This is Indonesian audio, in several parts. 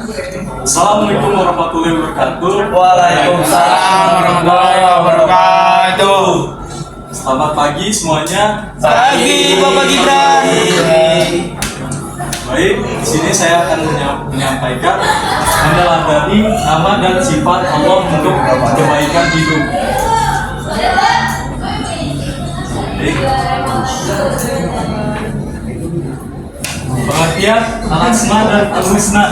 Assalamualaikum warahmatullahi wabarakatuh. Waalaikumsalam warahmatullahi wabarakatuh. Selamat pagi semuanya. Pagi Bapak Gibran. Baik, di sini saya akan menyampaikan meneladani nama dan sifat Allah untuk kebaikan hidup. Baik. Pengertian al-asma dan al-husna.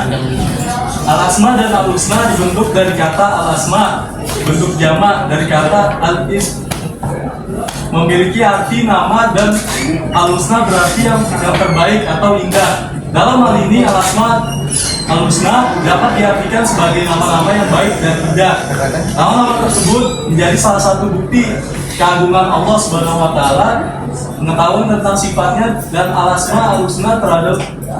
Al-asma dan al-husna dibentuk dari kata al-asma, bentuk jamak dari kata al-ism, memiliki arti nama, dan al-husna berarti yang terbaik atau indah. Dalam hal ini al-asma al-husna dapat diartikan sebagai nama-nama yang baik dan indah. Nama-nama tersebut menjadi salah satu bukti keagungan Allah Subhanahu wa taala, pengetahuan tentang sifatnya, dan al-asma al-husna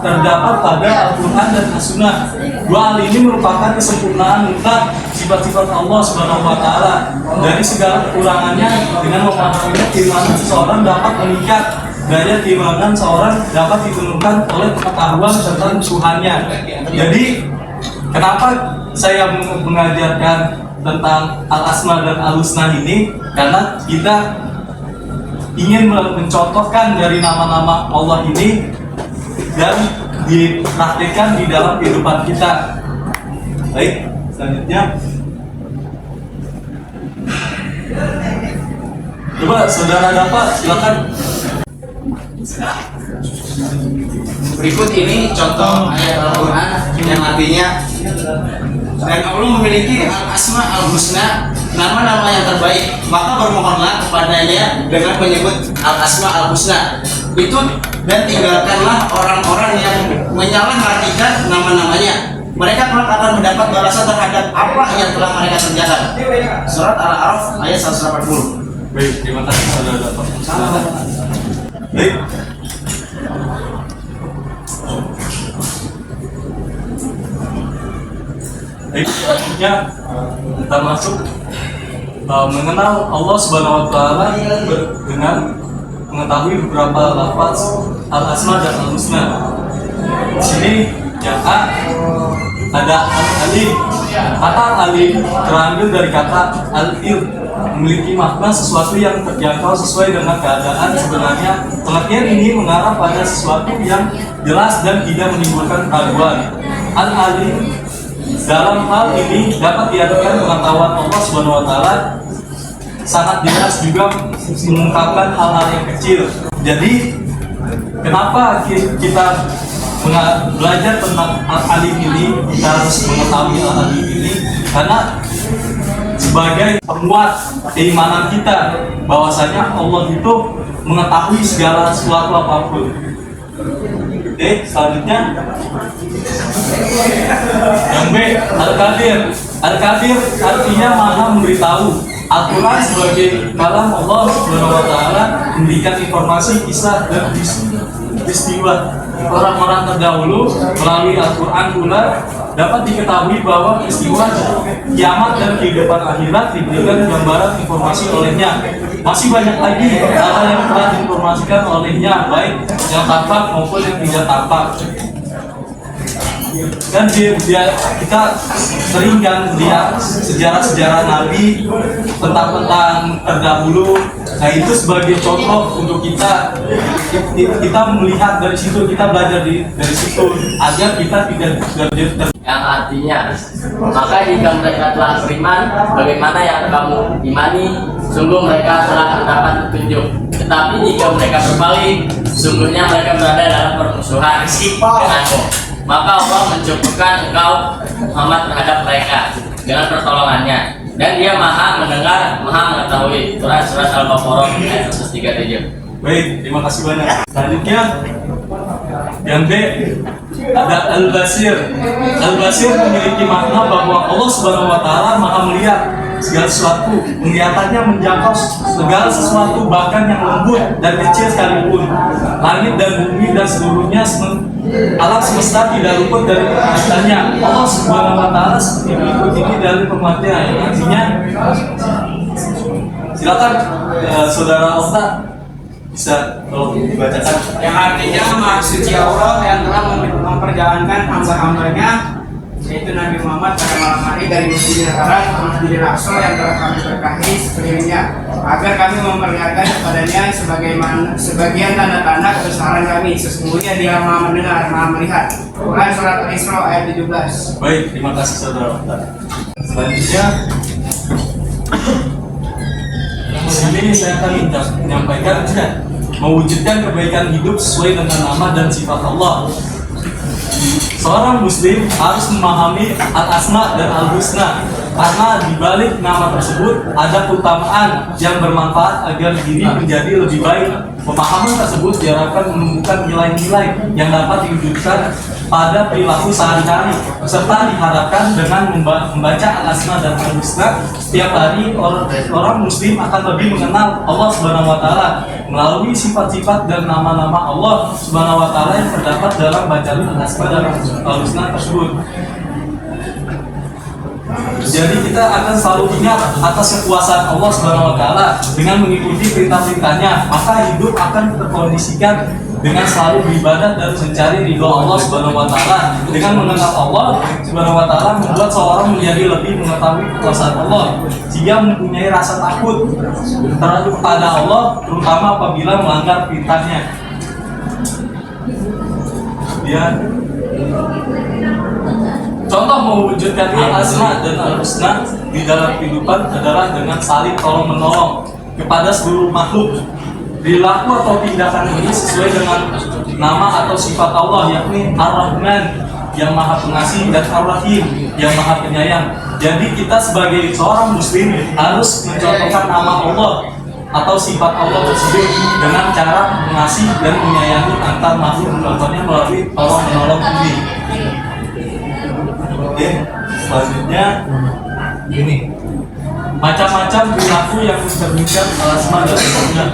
terdapat pada Al-Quran dan As-Sunnah. Dua hal ini merupakan kesempurnaan mutlak sifat-sifat Allah Subhanahu wa taala. Dari segala kekurangannya, dengan memahaminya keimanan seseorang dapat meningkat. Daya keimanan seorang dapat ditentukan oleh pengetahuan tentang Tuhannya. Jadi, kenapa saya mengajarkan tentang al-asma dan al-husna ini? Karena kita ingin mencontohkan dari nama-nama Allah ini dan dipraktikkan di dalam kehidupan kita. Baik, selanjutnya coba saudara dapat, silakan. Berikut ini contoh ayat Al-Quran yang artinya, dan Allah memiliki al-asma al-husna, nama-nama yang terbaik, maka bermohonlah kepadanya dengan menyebut al-asma al-husna itu, dan tinggalkanlah orang-orang yang menyalahartikan nama-namanya. Mereka kelak akan mendapat balasan terhadap apa yang telah mereka kerjakan. Surat Al-A'raf ayat 180. Baik, terima kasih saudara dapat. Baik. Baik, selanjutnya kita masuk mengenal Allah Subhanahu wa taala dengan mengetahui beberapa lafaz al-asma dan al-husna. Di sini yang A ada al-alim. Kata alim terambil dari kata al-il, memiliki makna sesuatu yang terjangkau sesuai dengan keadaan sebenarnya. Pengertian ini mengarah pada sesuatu yang jelas dan tidak menimbulkan keraguan. Al-alim dalam hal ini dapat diartikan pengetahuan Allah Subhanahu wa taala sangat jelas, juga mengungkapkan hal-hal yang kecil. Jadi kenapa kita belajar tentang al-alim ini, kita harus mengetahui al-alim ini? Karena sebagai penguat keimanan kita bahwasanya Allah itu mengetahui segala sesuatu apapun. Oke, selanjutnya yang B, Al-Qadir. Al-Qadir artinya Maha memberitahu. Al-Quran sebagai kalam Allah Subhanahu wa taala memberikan informasi, kisah, dan peristiwa orang-orang terdahulu. Melalui Al-Quran pula dapat diketahui bahwa peristiwa kiamat dan kehidupan akhirat diberikan gambaran informasi olehnya. Masih banyak lagi hal yang telah diinformasikan olehnya, baik yang tampak maupun yang tidak tampak. Dan kita sering kan lihat sejarah-sejarah Nabi tentang terdahulu. Nah, itu sebagai contoh untuk kita melihat dari situ, kita belajar dari situ agar kita tidak terjadi. Yang artinya, maka jika mereka telah beriman, bagaimana yang kamu imani, sungguh mereka telah mendapat petunjuk. Tetapi jika mereka berbalik, sungguhnya mereka berada dalam permusuhan denganmu. Maka Allah mencukupkan engkau Muhammad terhadap mereka dengan pertolongannya, dan Dia Maha mendengar, Maha mengetahui. Quran surat Al-Baqarah ayat 137. Baik, terima kasih banyak. Selanjutnya yang B ada Al-Basir. Al-Basir memiliki makna bahwa Allah Subhanahu wa taala Maha melihat segala sesuatu. Penglihatannya menjangkau segala sesuatu, bahkan yang lembut dan kecil sekalipun. Langit dan bumi dan seluruhnya alam semesta tidak luput dari penglihatannya. Allah Subhanahu wa taala seperti berikut ini dari pengertian. Artinya, silakan saudara Okta bisa tolong dibacakan. Yang artinya Maha Suci Allah yang telah memperjalankan hamba-hambanya yaitu Nabi Muhammad pada malam hari dari Masjidil Haram ke Masjidil Aqsa yang telah kami berkahi sekelilingnya, agar kami memperlihatkan kepadanya sebagian tanda-tanda kebesaran kami. Sesungguhnya Dia Maha mendengar, Maha melihat. Quran surat Al-Isra ayat 17. Baik, terima kasih saudara. Selanjutnya, di sini saya akan menyampaikan mewujudkan kebaikan hidup sesuai dengan nama dan sifat Allah. Seorang muslim harus memahami al-asma dan al-husna, karena di balik nama tersebut ada keutamaan yang bermanfaat agar diri menjadi lebih baik. Pemahaman tersebut diharapkan menumbuhkan nilai-nilai yang dapat diwujudkan pada perilaku sehari-hari, serta diharapkan dengan membaca al-asma dan al-husna setiap hari orang muslim akan lebih mengenal Allah Subhanahu wa taala melalui sifat-sifat dan nama-nama Allah Subhanahu wa taala yang terdapat dalam bacaan al-asma dan al-husna tersebut. Jadi kita akan selalu ingat atas kekuasaan Allah Subhanahu wa taala dengan mengikuti perintah-perintahnya, maka hidup akan terkondisikan dengan selalu beribadah dan mencari ridho Allah Subhanahu wa taala. Dengan mengenal Allah Subhanahu wa taala membuat seorang menjadi lebih mengetahui kekuasaan Allah, sehingga mempunyai rasa takut terhadap kepada Allah, terutama apabila melanggar perintahnya. Contoh mewujudkan al-asma dan al-husna di dalam kehidupan adalah dengan saling tolong-menolong kepada seluruh makhluk. Perilaku atau tindakan ini sesuai dengan nama atau sifat Allah, yakni Ar-Rahman yang Maha Pengasih dan Ar-Rahim yang Maha Penyayang. Jadi kita sebagai seorang muslim harus mencontohkan nama Allah atau sifat Allah tersebut dengan cara mengasihi dan menyayangi antar makhluk, contohnya melalui tolong-menolong ini. Oke, selanjutnya ini macam-macam perilaku yang mencerminkan al-asma dan al-husna.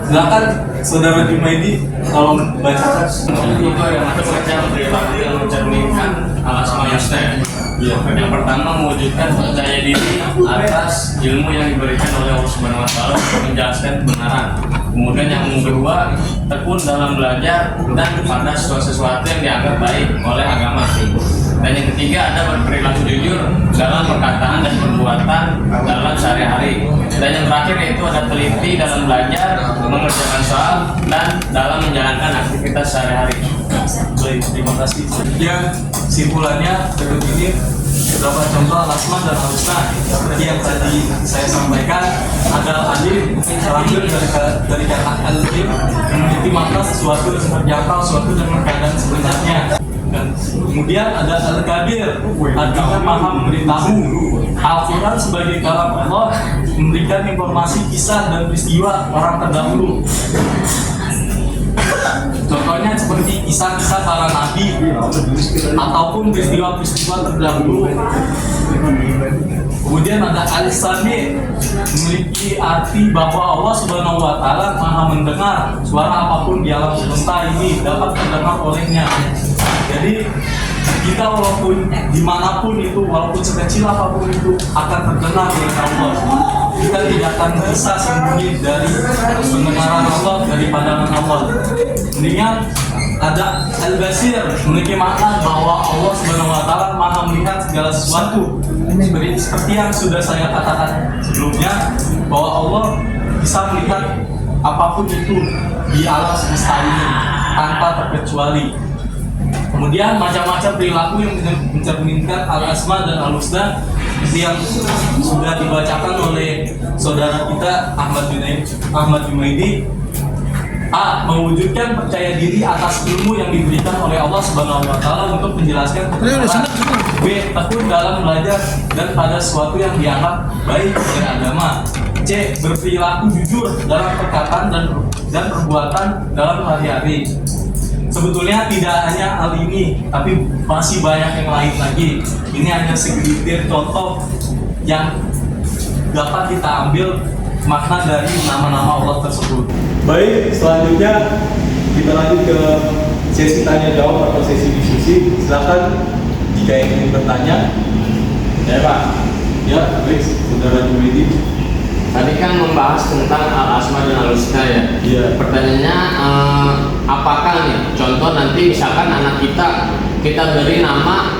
Silakan saudara Jumaidi kalau membacakan. Itu yang macam-macam perilaku yang mencerminkan al-asma al-husna. Yang pertama, mewujudkan percaya diri atas ilmu yang diberikan oleh Allah Subhanahu wa taala untuk menjelaskan kebenaran. Kemudian yang kedua, tekun dalam belajar dan pada sesuatu yang dianggap baik oleh agama. Dan yang ketiga, ada berperilaku jujur dalam perkataan dan perbuatan dalam sehari-hari. Dan yang terakhir yaitu ada teliti dalam belajar, mengerjakan soal, dan dalam menjalankan aktivitas sehari-hari. Baik, terima kasih. Ya, simpulannya berikut ini beberapa contoh al-asma dan al-husna seperti yang tadi saya sampaikan. Ada alim terambil dari kata alim, memiliki makna sesuatu yang terjangkau, sesuatu dengan keadaan sebenarnya. Dan kemudian ada al-kabir, artinya maha memberitahu. Al-Quran sebagai kalam Allah memberikan informasi kisah dan peristiwa orang terdahulu. Contohnya seperti kisah-kisah para nabi ataupun peristiwa-peristiwa terdahulu. Kemudian ada al-sami, memiliki arti bahwa Allah Subhanahu wa taala maha mendengar suara apapun di alam semesta ini dapat terdengar olehnya. Jadi kita walaupun dimanapun itu, walaupun sekecil apapun itu akan terdengar oleh Allah. Kita tidak akan bisa sembunyi dari pendengaran Allah, dari pandangan Allah. Mendingan ada al-basir, memiliki makna bahwa Allah Subhanahu wa taala maha melihat segala sesuatu. Seperti yang sudah saya katakan sebelumnya, bahwa Allah bisa melihat apapun itu di alam semesta ini tanpa terkecuali. Kemudian macam-macam perilaku yang mencerminkan al-asma dan al-husna seperti yang sudah dibacakan oleh saudara kita Ahmad Jumaidi. A. Mewujudkan percaya diri atas ilmu yang diberikan oleh Allah Subhanahu wa taala untuk menjelaskan kebenaran. B. Tekun dalam belajar dan pada sesuatu yang dianggap baik oleh agama. C. Berperilaku jujur dalam perkataan dan perbuatan dalam hari-hari. Sebetulnya tidak hanya hal ini, tapi masih banyak yang lain lagi. Ini hanya segelintir contoh yang dapat kita ambil makna dari nama-nama Allah tersebut. Baik, selanjutnya kita lanjut ke sesi tanya jawab atau sesi diskusi. Silakan jika ingin bertanya. Ya Pak. Ya, baik, saudara Jumaidi. Tadi kan membahas tentang al-asma dan al-husna ya. Iya. Pertanyaannya, apakah nih contoh nanti misalkan anak kita kita beri nama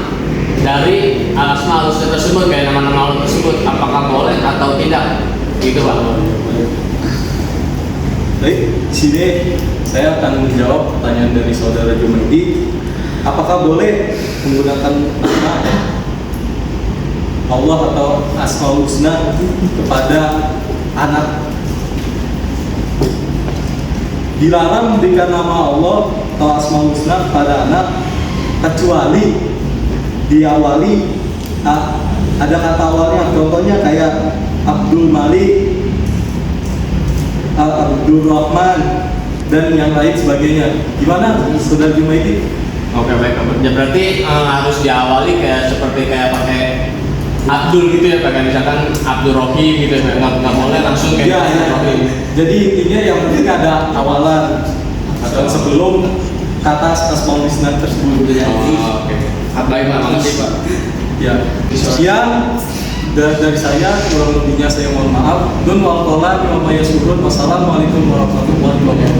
dari al-asma al-husna tersebut, kayak nama-nama Allah tersebut, apakah boleh atau tidak? Gitu Pak. Baik, di sini saya akan menjawab pertanyaan dari saudara Jumaidi. Apakah boleh menggunakan nama Allah atau Asmaul Husna kepada anak? Dilarang memberikan nama Allah atau Asmaul Husna kepada anak kecuali diawali ada kata awalnya, contohnya kayak Abdul Malik, Abdul Rahman, dan yang lain sebagainya. Gimana saudara Jumaidi? Oke baik, ya, berarti harus diawali kayak seperti kayak pakai Abdul gitu ya, pakai misalkan Abdul Rohim gitu ya, nggak boleh langsung kayak Ya, ya. Rohim. Jadi intinya yang penting ada awalan atau sebelum kata Asmaul Husna tersebut. Oh, oke. Baik Pak, makasih Pak. Ya, sekian dari saya, kurang lebihnya saya mohon maaf. Dun wal qolam wa ma yasurun. Wassalamualaikum warahmatullahi wabarakatuh.